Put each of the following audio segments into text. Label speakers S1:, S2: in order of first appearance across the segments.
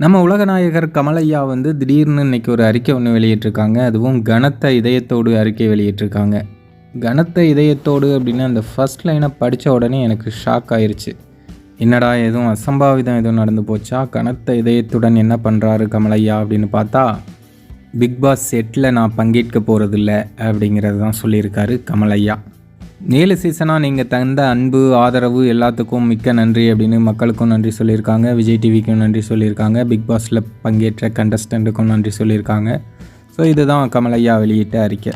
S1: நம்ம உலகநாயகர் கமலையா வந்து திடீர்னு இன்னைக்கு ஒரு அறிக்கை ஒன்று வெளியிட்டிருக்காங்க. அதுவும் கனத்த இதயத்தோடு அறிக்கை வெளியிட்டிருக்காங்க. கனத்த இதயத்தோடு அப்படின்னு அந்த ஃபர்ஸ்ட் லைனை படித்த உடனே எனக்கு ஷாக் ஆயிருச்சு. என்னடா எதுவும் அசம்பாவிதம் எதுவும் நடந்து போச்சா? கனத்த இதயத்துடன் என்ன பண்ணுறாரு கமலையா அப்படின்னு பார்த்தா, பிக் பாஸ் செட்டில் நான் பங்கேற்க போகிறதில்ல அப்படிங்கிறது தான் சொல்லியிருக்காரு கமலையா. 7 சீசனாக நீங்கள் தந்த அன்பு ஆதரவு எல்லாத்துக்கும் மிக்க நன்றி அப்படின்னு மக்களுக்கும் நன்றி சொல்லியிருக்காங்க. விஜய் டிவிக்கும் நன்றி சொல்லியிருக்காங்க. பிக் பாஸில் பங்கேற்ற கண்டஸ்டண்ட்டுக்கும் நன்றி சொல்லியிருக்காங்க. ஸோ இதுதான் கமலையா வெளியிட்ட அறிக்கை.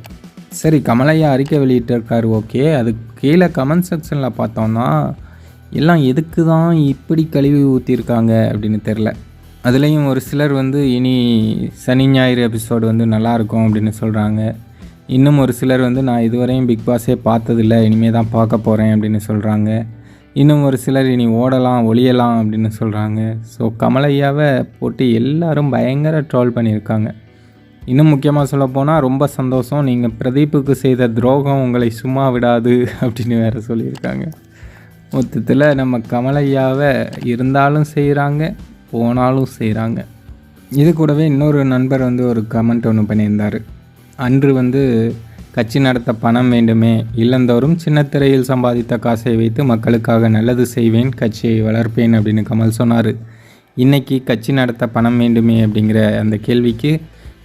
S1: சரி, கமலையா அறிக்கை வெளியிட்டிருக்காரு, ஓகே. அதுக்கு கீழே கமெண்ட் செக்ஷனில் பார்த்தோம்னா எல்லாம் எதுக்கு தான் இப்படி கழுவி ஊற்றிருக்காங்க அப்படின்னு தெரில. அதுலேயும் ஒரு சிலர் வந்து இனி சனி ஞாயிறு எபிசோடு வந்து நல்லாயிருக்கும் அப்படின்னு சொல்கிறாங்க. இன்னும் ஒரு சிலர் வந்து நான் இதுவரையும் பிக் பாஸே பார்த்ததில்ல, இனிமேல் தான் பார்க்க போகிறேன் அப்படின்னு சொல்கிறாங்க. இன்னும் ஒரு சிலர் இனி ஓடலாம் ஒளியலாம் அப்படின்னு சொல்கிறாங்க. ஸோ கமலையாவை போட்டு எல்லாரும் பயங்கர ட்ரோல் பண்ணியிருக்காங்க. இன்னும் முக்கியமாக சொல்லப்போனால் ரொம்ப சந்தோஷம், நீங்கள் பிரதீப்புக்கு செய்த துரோகம் உங்களை சும்மா விடாது அப்படின்னு வேறு சொல்லியிருக்காங்க. மொத்தத்தில் நம்ம கமலையாவை இருந்தாலும் செய்கிறாங்க, போனாலும் செய்கிறாங்க. இது கூடவே இன்னொரு நண்பர் வந்து ஒரு கமெண்ட் ஒன்று பண்ணியிருந்தார். அன்று வந்து கட்சி நடத்த பணம் வேண்டுமே, இல்லந்தோறும் சின்னத்திரையில் சம்பாதித்த காசை வைத்து மக்களுக்காக நல்லது செய்வேன், கட்சியை வளர்ப்பேன் அப்படின்னு கமல் சொன்னார். இன்றைக்கி கட்சி நடத்த பணம் வேண்டுமே அப்படிங்கிற அந்த கேள்விக்கு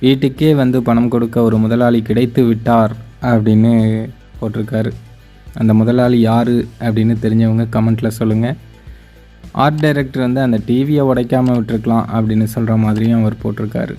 S1: வீட்டுக்கே வந்து பணம் கொடுக்க ஒரு முதலாளி கிடைத்து விட்டார் அப்படின்னு போட்டிருக்காரு. அந்த முதலாளி யார் அப்படின்னு தெரிஞ்சவங்க கமெண்ட்டில் சொல்லுங்கள். ஆர்ட் டைரக்டர் வந்து அந்த டிவியை உடைக்காமல் விட்டுருக்கலாம் அப்படின்னு சொல்கிற மாதிரியும் அவர் போட்டிருக்காரு.